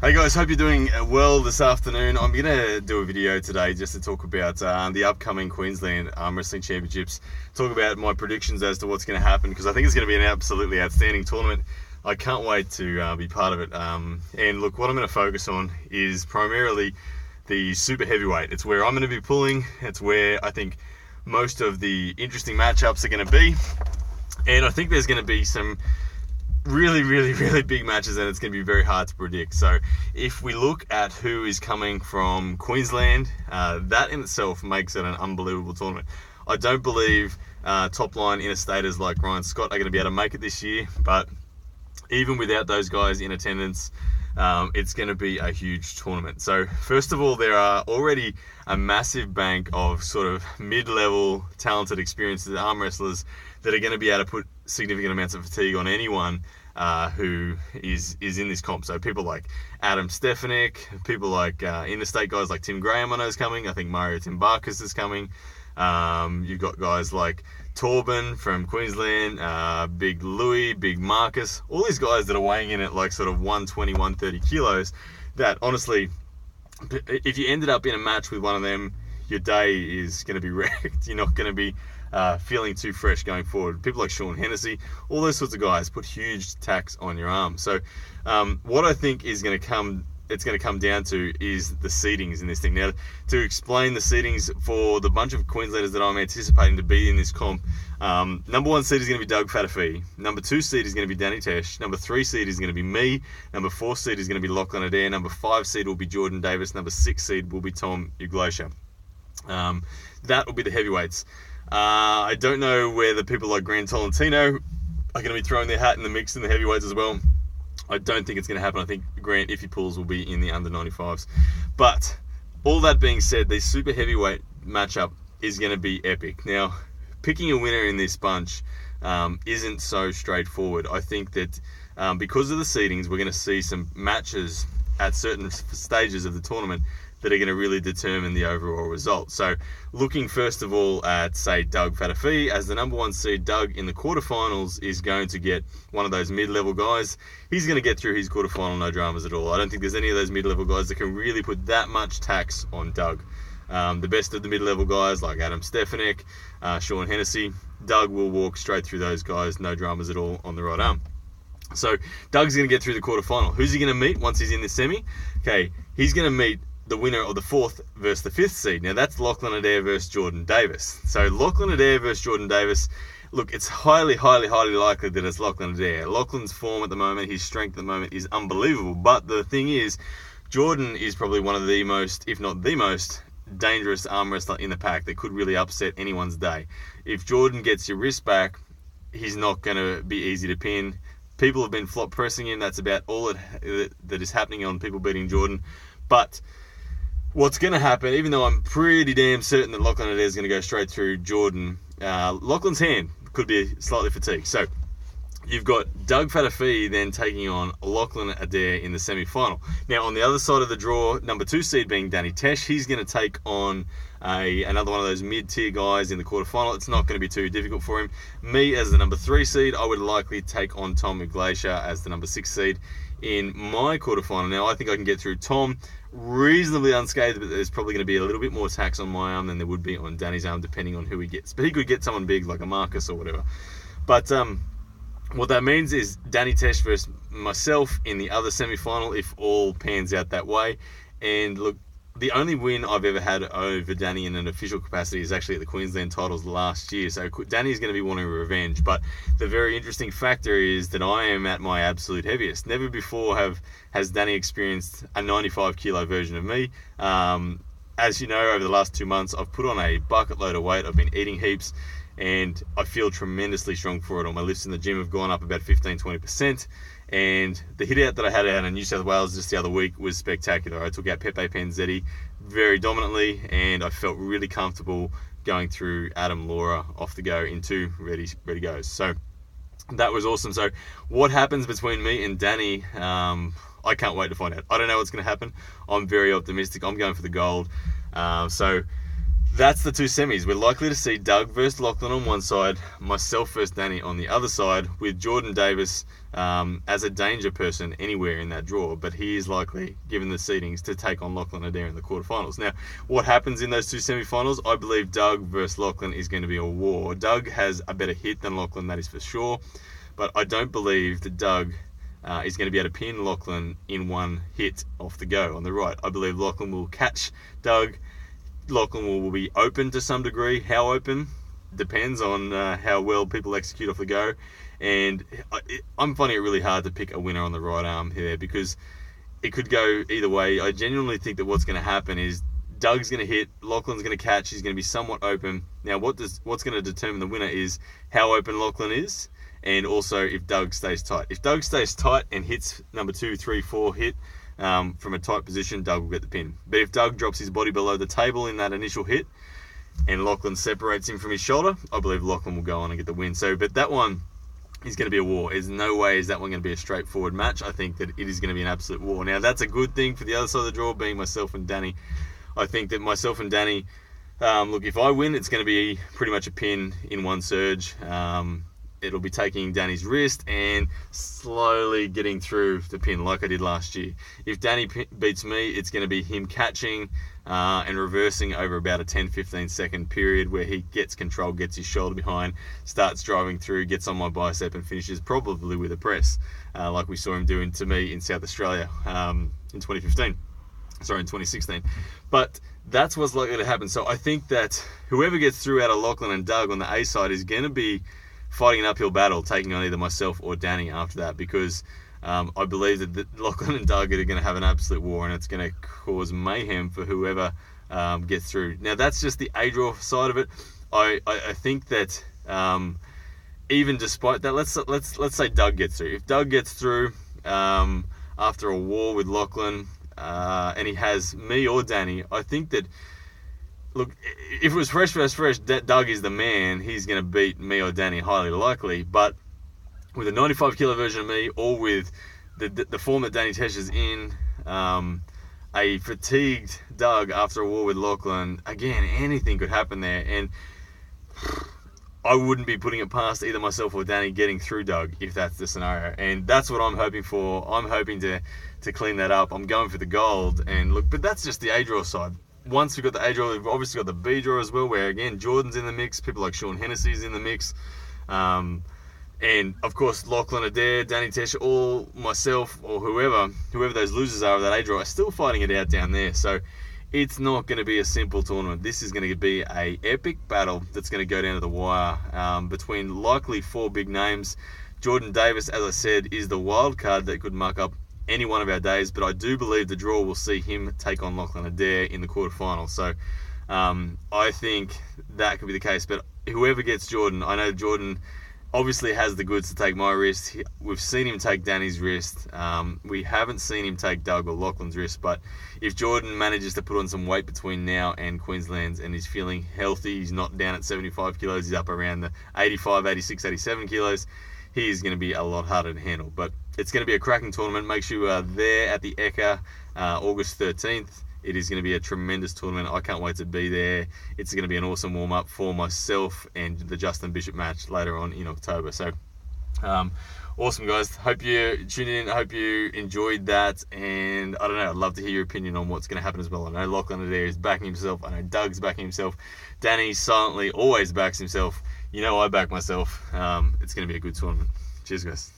Hey guys, hope you're doing well this afternoon. I'm going to do a video today just to talk about the upcoming Queensland Arm Wrestling Championships, talk about my predictions as to what's going to happen, because I think it's going to be an absolutely outstanding tournament. I can't wait to be part of it. And look, what I'm going to focus on is primarily the super heavyweight. It's where I'm going to be pulling. It's where I think most of the interesting matchups are going to be. And I think there's going to be some really big matches, and it's going to be very hard to predict. So if we look at who is coming from Queensland, that in itself makes it an unbelievable tournament. I don't believe top line interstaters like Ryan Scott are going to be able to make it this year, but even without those guys in attendance, it's going to be a huge tournament. So first of all, there are already a massive bank of sort of mid-level talented experienced arm wrestlers that are going to be able to put significant amounts of fatigue on anyone who is in this comp. So people like Adam Stefanik, people like interstate guys like Tim Graham I know is coming. I think Mario Timbarkas is coming. You've got guys like Torben from Queensland, Big Louis, Big Marcus, all these guys that are weighing in at like sort of 120, 130 kilos that honestly, if you ended up in a match with one of them, your day is going to be wrecked. You're not going to be feeling too fresh going forward. People like Sean Hennessy, all those sorts of guys put huge tax on your arm. So what I think is going to come down to is the seedings in this thing. Now, to explain the seedings for the bunch of Queenslanders that I'm anticipating to be in this comp, number 1 seed is going to be Doug Fatafi. Number 2 seed is going to be Danny Tesh. Number 3 seed is going to be me. Number 4 seed is going to be Lachlan Adair. Number 5 seed will be Jordan Davis. Number 6 seed will be Tom Uglosha. That will be the heavyweights. I don't know whether people like Grant Tolentino are going to be throwing their hat in the mix in the heavyweights as well. I don't think it's going to happen. I think Grant, if he pulls, will be in the under 95s. But all that being said, the super heavyweight matchup is going to be epic. Now, picking a winner in this bunch isn't so straightforward. I think that because of the seedings, we're going to see some matches at certain stages of the tournament that are going to really determine the overall result. So looking first of all at, say, Doug Fatafi, as the number 1 seed, Doug in the quarterfinals is going to get one of those mid-level guys. He's going to get through his quarterfinal, no dramas at all. I don't think there's any of those mid-level guys that can really put that much tax on Doug. The best of the mid-level guys like Adam Stefanik, Sean Hennessy, Doug will walk straight through those guys, no dramas at all on the right arm. So Doug's going to get through the quarterfinal. Who's he going to meet once he's in the semi? Okay, he's going to meet the winner of the 4th versus the 5th seed. Now that's Lachlan Adair versus Jordan Davis. So Lachlan Adair versus Jordan Davis, look, it's highly likely that it's Lachlan Adair. Lachlan's form at the moment, his strength at the moment is unbelievable. But the thing is, Jordan is probably one of the most, if not the most, dangerous arm wrestler in the pack that could really upset anyone's day. If Jordan gets your wrist back, he's not going to be easy to pin. People have been flop pressing him. That's about all that is happening on people beating Jordan. But what's going to happen, even though I'm pretty damn certain that Lachlan Adair is going to go straight through Jordan, Lachlan's hand could be slightly fatigued. So you've got Doug Fatafi then taking on Lachlan Adair in the semi-final. Now, on the other side of the draw, number 2 seed being Danny Tesh, he's going to take on another one of those mid-tier guys in the quarterfinal. It's not going to be too difficult for him. Me, as the number 3 seed, I would likely take on Tom Uglosha as the number 6 seed in my quarterfinal. Now, I think I can get through Tom reasonably unscathed, but there's probably going to be a little bit more tax on my arm than there would be on Danny's arm, depending on who he gets. But he could get someone big like a Marcus or whatever. But what that means is Danny Tesh versus myself in the other semi-final, if all pans out that way. And look, the only win I've ever had over Danny in an official capacity is actually at the Queensland titles last year. So Danny's going to be wanting revenge. But the very interesting factor is that I am at my absolute heaviest. Never before has Danny experienced a 95 kilo version of me. As you know, over the last 2 months, I've put on a bucket load of weight. I've been eating heaps, and I feel tremendously strong for it. All my lifts in the gym have gone up about 15-20%. And the hit out that I had out in New South Wales just the other week was spectacular. I took out Pepe Panzetti very dominantly, and I felt really comfortable going through Adam Laura off the go into ready goes. So that was awesome. So what happens between me and Danny, I can't wait to find out. I don't know what's going to happen. I'm very optimistic. I'm going for the gold. So that's the two semis. We're likely to see Doug versus Lachlan on one side, myself versus Danny on the other side, with Jordan Davis as a danger person anywhere in that draw. But he is likely, given the seedings, to take on Lachlan Adair in the quarterfinals. Now, what happens in those two semifinals? I believe Doug versus Lachlan is going to be a war. Doug has a better hit than Lachlan, that is for sure. But I don't believe that Doug is going to be able to pin Lachlan in one hit off the go on the right. I believe Lachlan will catch Doug. Lachlan will be open to some degree. How open depends on how well people execute off the go. And I'm finding it really hard to pick a winner on the right arm here because it could go either way. I genuinely think that what's going to happen is Doug's going to hit, Lachlan's going to catch, he's going to be somewhat open. Now, what's going to determine the winner is how open Lachlan is, and also if Doug stays tight. If Doug stays tight and hits number 2, 3, 4 hit from a tight position, Doug will get the pin. But if Doug drops his body below the table in that initial hit and Lachlan separates him from his shoulder, I believe Lachlan will go on and get the win. But that one is going to be a war. There's no way is that one going to be a straightforward match. I think that it is going to be an absolute war. Now, that's a good thing for the other side of the draw, being myself and Danny. I think that myself and Danny, look, if I win, it's going to be pretty much a pin in one surge. It'll be taking Danny's wrist and slowly getting through the pin like I did last year. If Danny beats me, it's going to be him catching and reversing over about a 10-15 second period where he gets control, gets his shoulder behind, starts driving through, gets on my bicep and finishes probably with a press like we saw him doing to me in South Australia in 2016. But that's what's likely to happen. So I think that whoever gets through out of Lachlan and Doug on the A side is going to be fighting an uphill battle, taking on either myself or Danny after that, because I believe that Lachlan and Doug are going to have an absolute war, and it's going to cause mayhem for whoever gets through. Now, that's just the A draw side of it. I think that even despite that, let's say Doug gets through. If Doug gets through after a war with Lachlan and he has me or Danny, I think that, look, if it was fresh versus fresh, Doug is the man. He's going to beat me or Danny, highly likely. But with a 95 kilo version of me, or with the form that Danny Tesh is in, a fatigued Doug after a war with Lachlan, again, anything could happen there. And I wouldn't be putting it past either myself or Danny getting through Doug if that's the scenario. And that's what I'm hoping for. I'm hoping to clean that up. I'm going for the gold. And look, but that's just the A draw side. Once we've got the A draw, we've obviously got the B draw as well, where again Jordan's in the mix, people like Sean Hennessy's in the mix, and of course Lachlan Adair, Danny Tesh, all myself or whoever those losers are of that A draw are still fighting it out down there. So it's not going to be a simple tournament. This is going to be a epic battle that's going to go down to the wire between likely 4 big names. Jordan Davis, as I said, is the wild card that could muck up any one of our days, but I do believe the draw will see him take on Lachlan Adair in the quarterfinal. So I think that could be the case. But whoever gets Jordan, I know Jordan obviously has the goods to take my wrist. We've seen him take Danny's wrist. We haven't seen him take Doug or Lachlan's wrist. But if Jordan manages to put on some weight between now and Queensland's and he's feeling healthy, he's not down at 75 kilos, he's up around the 85, 86, 87 kilos, he is going to be a lot harder to handle. But it's going to be a cracking tournament. Make sure you are there at the Ekka August 13th. It is going to be a tremendous tournament. I can't wait to be there. It's going to be an awesome warm-up for myself and the Justin Bishop match later on in October. So, awesome, guys. Hope you tuned in. I hope you enjoyed that. And I don't know, I'd love to hear your opinion on what's going to happen as well. I know Lachlan Adair is backing himself. I know Doug's backing himself. Danny silently always backs himself. You know I back myself. It's going to be a good tournament. Cheers, guys.